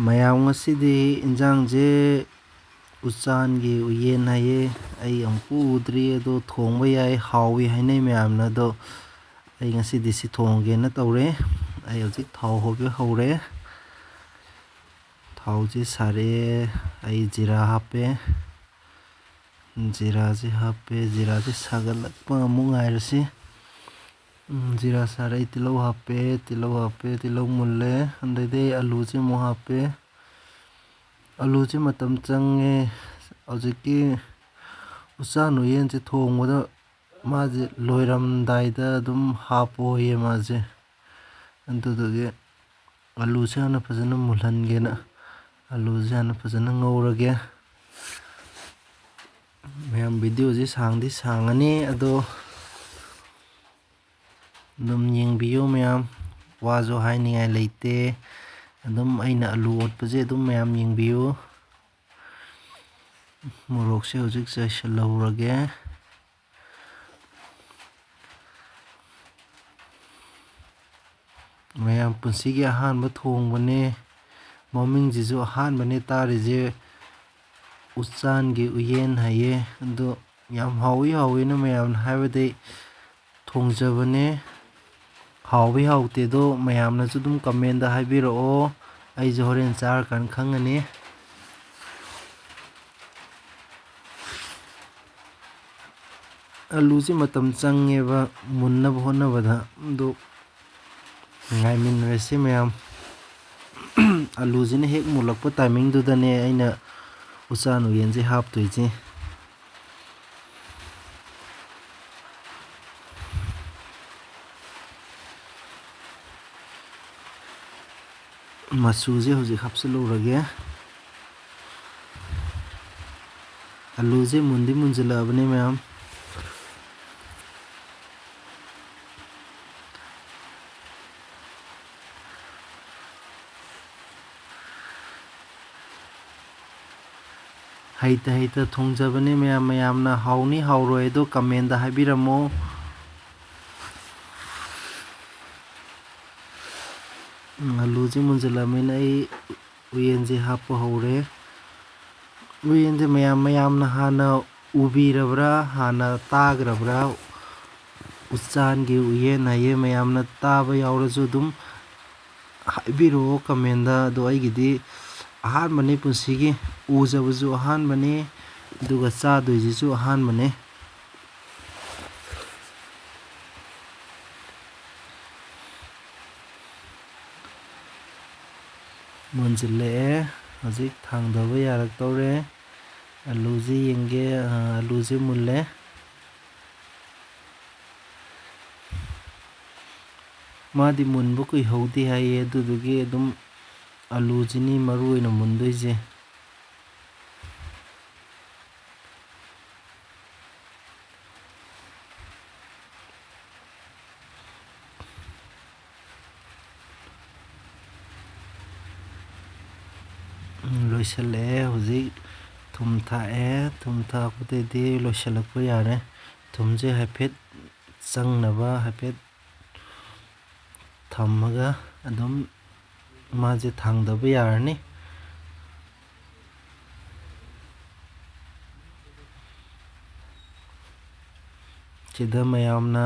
ꯃꯌꯥꯝ ꯉꯁꯤꯗꯤ ꯏꯟꯖꯥꯡꯁꯦ ꯎꯆꯥꯟꯒꯤ ꯎꯌꯦꯟ ꯍꯥꯏꯌꯦ ꯑꯩ ꯑꯃꯨꯛꯄꯨ ꯎꯗ꯭ꯔꯤ ꯑꯗꯣ ꯊꯣꯡꯕ ꯌꯥꯏ ꯍꯥꯎꯏ ꯍꯥꯏꯅꯩ ꯃꯌꯥꯝꯅ ꯑꯗꯣ ꯑꯩ ꯉꯁꯤꯗꯤ ꯁꯤ ꯊꯣꯡꯒꯦꯅ ꯇꯧꯔꯦ ꯑꯩ ꯍꯧꯖꯤꯛ ꯊꯥꯎ ꯍꯧꯕ ꯍꯧꯔꯦ ꯊꯥꯎꯁꯤ ꯁꯥꯔꯛꯑꯦ ꯑꯩ ꯖꯤꯔꯥ ꯍꯥꯞꯄꯦ ꯖꯤꯔꯥꯁꯤ ꯁꯥꯒꯠꯂꯛꯄ ꯑꯃꯨꯛ ꯉꯥꯏꯔꯁꯤ ꯖꯤꯔꯥ ꯁꯥꯔꯦ ꯇꯤꯜꯍꯧ ꯍꯥꯞꯄꯦ ꯇꯤꯜꯍꯧ ꯃꯨꯜꯂꯦ ꯑꯗꯩꯗꯤ ꯑꯂꯨꯁꯤ ꯑꯃꯨꯛ ꯍꯥꯞꯄꯦ ꯑꯂꯨꯁꯤ ꯃꯇꯝ ꯆꯪꯉꯦ ꯍꯧꯖꯤꯛꯀꯤ ꯎꯆꯥꯟ ꯎꯌꯦꯟꯁꯦ ꯊꯣꯡꯕꯗ ꯃꯥꯁꯦ ꯂꯣꯏꯔꯝꯗꯥꯏꯗ ꯑꯗꯨꯝ ꯍꯥꯞꯄꯣꯌꯦ ꯃꯥꯁꯦ ꯑꯗꯨꯗꯨꯒꯤ ꯑꯂꯨꯁꯦ ꯍꯥꯟꯅ ꯐꯖꯅ ꯃꯨꯜꯍꯟꯒꯦꯅ ꯑꯂꯨꯁꯦ ꯍꯥꯟꯅ ꯐꯖꯅ ꯉꯧꯔꯒꯦ ꯃꯌꯥꯝ ꯚꯤꯗꯤꯑꯣꯁꯦ ꯁꯥꯡꯗꯤ ꯁꯥꯡꯉꯅꯤ ꯑꯗꯣ ꯑꯗꯨꯝ ꯌꯦꯡꯕꯤꯌꯨ ꯃꯌꯥꯝ ꯋꯥꯁꯨ ꯍꯥꯏꯅꯤꯡꯉꯥꯏ ꯂꯩꯇꯦ ꯑꯗꯨꯝ ꯑꯩꯅ ꯑꯂꯨ ꯑꯣꯠꯄꯁꯦ ꯑꯗꯨꯝ ꯃꯌꯥꯝ ꯌꯦꯡꯕꯤꯌꯨ ꯃꯣꯔꯣꯛꯁꯦ ꯍꯧꯖꯤꯛ ꯆꯥꯏꯁꯤꯜꯍꯧꯔꯒꯦ ꯃꯌꯥꯝ ꯄꯨꯟꯁꯤꯒꯤ ꯑꯍꯥꯟꯕ ꯊꯣꯡꯕꯅꯦ ꯃꯃꯤꯡꯁꯤꯁꯨ ꯑꯍꯥꯟꯕꯅꯦ ꯇꯥꯔꯤꯁꯦ ꯎꯆꯥꯟꯒꯤ ꯎꯌꯦꯟ ꯍꯥꯏꯌꯦ ꯑꯗꯣ ꯌꯥꯝ ꯍꯥꯎꯏꯅ ꯃꯌꯥꯝꯅ ꯍꯥꯏꯕꯗꯤ ꯊꯣꯡꯖꯕꯅꯦ ꯍꯥꯎꯋꯤ ꯍꯥꯎꯇꯦꯗꯣ ꯃꯌꯥꯝꯅꯁꯨ ꯑꯗꯨꯝ ꯀꯃꯦꯟꯗ ꯍꯥꯏꯕꯤꯔꯛꯑꯣ ꯑꯩꯁꯨ ꯍꯣꯔꯦꯟ ꯆꯥꯔꯀꯥꯟꯗ ꯈꯪꯉꯅꯤ ꯑꯂꯨꯁꯤ ꯃꯇꯝ ꯆꯪꯉꯦꯕ ꯃꯨꯟꯅꯕ ꯍꯣꯠꯅꯕꯗ ꯑꯗꯣ ꯉꯥꯏꯃꯤꯟꯅꯔꯁꯤ ꯃꯌꯥꯝ ꯑꯂꯨꯁꯤꯅ ꯍꯦꯛ ꯃꯨꯜꯂꯛꯄ ꯇꯥꯏꯃꯤꯡꯗꯨꯗꯅꯦ ꯑꯩꯅ ꯎꯆꯥꯟ ꯎꯌꯦꯟꯁꯦ ꯍꯥꯞꯇꯣꯏꯁꯦ ꯃꯆꯨꯁꯦ ꯍꯧꯖꯤꯛ ꯍꯥꯞꯆꯤꯜꯂꯨꯔꯒꯦ ꯑꯂꯨꯁꯦ ꯃꯨꯟꯗꯤ ꯃꯨꯟꯁꯤꯜꯂꯛꯑꯕꯅꯤ ꯃꯌꯥꯝ ꯍꯩꯇ ꯊꯣꯡꯖꯕꯅꯤ ꯃꯌꯥꯝꯅ ꯍꯥꯎꯅꯤ ꯍꯥꯎꯔꯣꯏ ꯑꯗꯣ ꯀꯃꯦꯟꯗ ꯍꯥꯏꯕꯤꯔꯝꯃꯣ ꯑꯂꯨꯁꯤ ꯃꯨꯟꯁꯤꯜꯂꯝꯃꯤꯅ ꯑꯩ ꯎꯌꯦꯟꯁꯦ ꯍꯥꯞꯄ ꯍꯧꯔꯦ ꯎꯌꯦꯟꯁꯦ ꯃꯌꯥꯝꯅ ꯍꯥꯟꯅ ꯎꯕꯤꯔꯕ꯭ꯔꯥ ꯍꯥꯟꯅ ꯇꯥꯈ꯭ꯔꯕ꯭ꯔꯥ ꯎꯆꯥꯟꯒꯤ ꯎꯌꯦꯟ ꯍꯥꯏꯌꯦ ꯃꯌꯥꯝꯅ ꯇꯥꯕ ꯌꯥꯎꯔꯁꯨ ꯑꯗꯨꯝ ꯍꯥꯏꯕꯤꯔꯛꯑꯣ ꯀꯃꯦꯟꯗ ꯑꯗꯣ ꯑꯩꯒꯤꯗꯤ ꯑꯍꯥꯟꯕꯅꯤ ꯄꯨꯟꯁꯤꯒꯤ ꯎꯖꯕꯁꯨ ꯑꯍꯥꯟꯕꯅꯤ ꯑꯗꯨꯒ ꯆꯥꯗꯣꯏꯁꯤꯁꯨ ꯑꯍꯥꯟꯕꯅꯤ ꯃꯨꯟꯁꯤꯜꯂꯛꯑꯦ ꯍꯧꯖꯤꯛ ꯊꯥꯡꯊꯕ ꯌꯥꯔꯛꯇꯧꯔꯦ ꯑꯂꯨꯁꯤ ꯌꯦꯡꯒꯦ ꯑꯂꯨꯁꯤ ꯃꯨꯜꯂꯦ ꯃꯥꯗꯤ ꯃꯨꯟꯕ ꯀꯨꯏꯍꯧꯗꯦ ꯍꯥꯏꯌꯦ ꯑꯗꯨꯗꯨꯒꯤ ꯑꯗꯨꯝ ꯑꯂꯨꯁꯤꯅꯤ ꯃꯔꯨ ꯑꯣꯏꯅ ꯃꯨꯟꯗꯣꯏꯁꯦ ꯂꯣꯏꯁꯤꯜꯂꯛꯑꯦ ꯍꯧꯖꯤꯛ ꯊꯨꯝ ꯊꯥꯛꯑꯦ ꯊꯨꯝ ꯊꯥꯛꯄꯗꯩꯗꯤ ꯂꯣꯏꯁꯤꯜꯂꯛꯄ ꯌꯥꯔꯦ ꯊꯨꯝꯁꯦ ꯍꯥꯏꯐꯦꯠ ꯆꯪꯅꯕ ꯍꯥꯏꯐꯦꯠ ꯊꯝꯃꯒ ꯑꯗꯨꯝ ꯃꯥꯁꯦ ꯊꯥꯡꯊꯕ ꯌꯥꯔꯅꯤ ꯁꯤꯗ ꯃꯌꯥꯝꯅ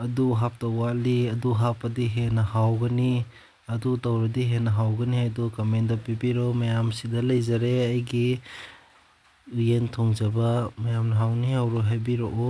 ꯑꯗꯨ ꯍꯥꯞꯇꯧ ꯋꯥꯠꯂꯤ ꯑꯗꯨ ꯍꯥꯞꯄꯗꯤ ꯍꯦꯟꯅ ꯍꯥꯎꯒꯅꯤ ꯑꯗꯨ ꯇꯧꯔꯗꯤ ꯍꯦꯟꯅ ꯍꯥꯎꯒꯅꯤ ꯍꯥꯏꯗꯣ ꯀꯃꯦꯟꯗ ꯄꯤꯕꯤꯔꯣ ꯃꯌꯥꯝ ꯁꯤꯗ ꯂꯩꯖꯔꯦ ꯑꯩꯒꯤ ꯎꯌꯦꯟ ꯊꯣꯡꯖꯕ ꯃꯌꯥꯝꯅ ꯍꯥꯎꯅꯤ ꯍꯥꯎꯔꯣꯏ ꯍꯥꯏꯕꯤꯔꯛꯑꯣ